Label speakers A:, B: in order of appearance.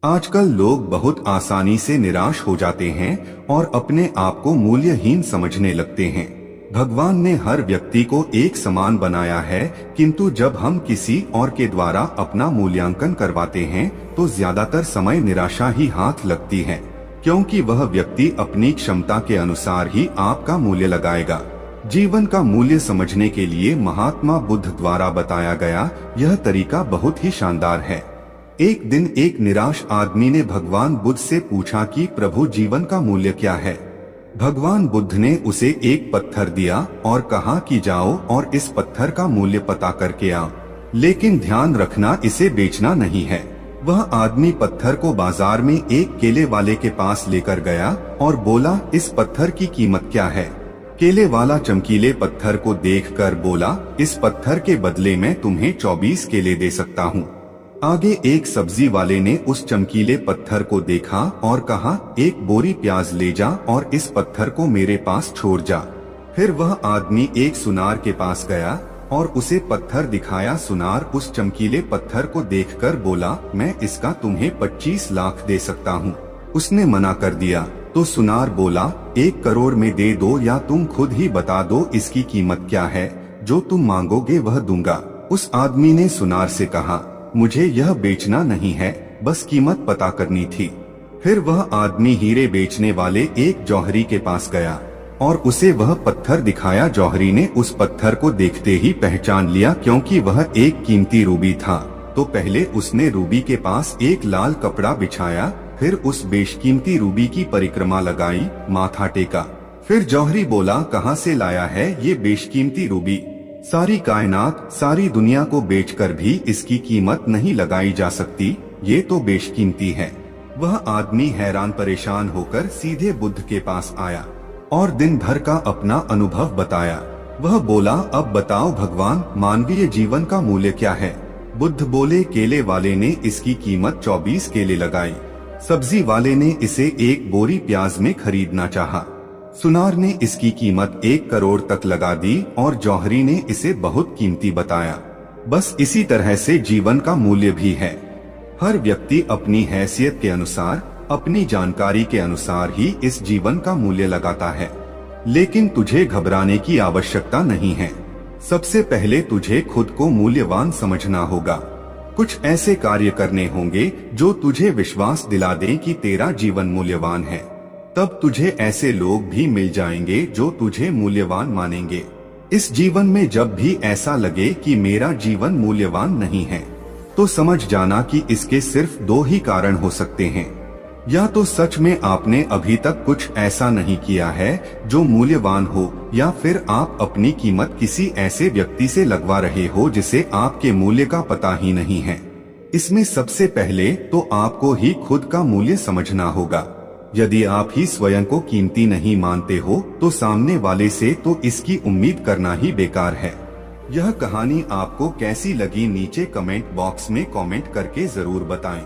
A: आजकल लोग बहुत आसानी से निराश हो जाते हैं और अपने आप को मूल्यहीन समझने लगते हैं। भगवान ने हर व्यक्ति को एक समान बनाया है, किंतु जब हम किसी और के द्वारा अपना मूल्यांकन करवाते हैं तो ज्यादातर समय निराशा ही हाथ लगती है, क्योंकि वह व्यक्ति अपनी क्षमता के अनुसार ही आपका मूल्य लगाएगा। जीवन का मूल्य समझने के लिए महात्मा बुद्ध द्वारा बताया गया यह तरीका बहुत ही शानदार है। एक दिन एक निराश आदमी ने भगवान बुद्ध से पूछा कि प्रभु, जीवन का मूल्य क्या है। भगवान बुद्ध ने उसे एक पत्थर दिया और कहा कि जाओ और इस पत्थर का मूल्य पता करके आओ, लेकिन ध्यान रखना इसे बेचना नहीं है। वह आदमी पत्थर को बाजार में एक केले वाले के पास लेकर गया और बोला, इस पत्थर की कीमत क्या है। केले वाला चमकीले पत्थर को देखकर बोला, इस पत्थर के बदले में तुम्हें 24 केले दे सकता हूँ। आगे एक सब्जी वाले ने उस चमकीले पत्थर को देखा और कहा, एक बोरी प्याज ले जा और इस पत्थर को मेरे पास छोड़ जा। फिर वह आदमी एक सुनार के पास गया और उसे पत्थर दिखाया। सुनार उस चमकीले पत्थर को देखकर बोला, मैं इसका तुम्हें 25 लाख दे सकता हूँ। उसने मना कर दिया तो सुनार बोला, 1 करोड़ में दे दो या तुम खुद ही बता दो इसकी कीमत क्या है, जो तुम मांगोगे वह दूंगा। उस आदमी ने सुनार से कहा, मुझे यह बेचना नहीं है, बस कीमत पता करनी थी। फिर वह आदमी हीरे बेचने वाले एक जौहरी के पास गया और उसे वह पत्थर दिखाया। जौहरी ने उस पत्थर को देखते ही पहचान लिया, क्योंकि वह एक कीमती रूबी था। तो पहले उसने रूबी के पास एक लाल कपड़ा बिछाया, फिर उस बेशकीमती रूबी की परिक्रमा लगाई, माथा टेका। फिर जौहरी बोला, कहाँ से लाया है ये बेशकीमती रूबी। सारी कायनात, सारी दुनिया को बेचकर भी इसकी कीमत नहीं लगाई जा सकती, ये तो बेशकीमती है। वह आदमी हैरान परेशान होकर सीधे बुद्ध के पास आया और दिन भर का अपना अनुभव बताया। वह बोला, अब बताओ भगवान, मानवीय जीवन का मूल्य क्या है। बुद्ध बोले, केले वाले ने इसकी कीमत 24 केले लगाई, सब्जी वाले ने इसे एक बोरी प्याज में खरीदना चाहा, सुनार ने इसकी कीमत 1 करोड़ तक लगा दी और जौहरी ने इसे बहुत कीमती बताया। बस इसी तरह से जीवन का मूल्य भी है। हर व्यक्ति अपनी हैसियत के अनुसार, अपनी जानकारी के अनुसार ही इस जीवन का मूल्य लगाता है। लेकिन तुझे घबराने की आवश्यकता नहीं है। सबसे पहले तुझे खुद को मूल्यवान समझना होगा। कुछ ऐसे कार्य करने होंगे जो तुझे विश्वास दिला दें कि तेरा जीवन मूल्यवान है। तब तुझे ऐसे लोग भी मिल जाएंगे जो तुझे मूल्यवान मानेंगे। इस जीवन में जब भी ऐसा लगे कि मेरा जीवन मूल्यवान नहीं है, तो समझ जाना कि इसके सिर्फ 2 ही कारण हो सकते हैं। या तो सच में आपने अभी तक कुछ ऐसा नहीं किया है जो मूल्यवान हो, या फिर आप अपनी कीमत किसी ऐसे व्यक्ति से लगवा रहे हो जिसे आपके मूल्य का पता ही नहीं है। इसमें सबसे पहले तो आपको ही खुद का मूल्य समझना होगा। यदि आप ही स्वयं को कीमती नहीं मानते हो तो सामने वाले से तो इसकी उम्मीद करना ही बेकार है। यह कहानी आपको कैसी लगी नीचे कमेंट बॉक्स में कमेंट करके जरूर बताएं।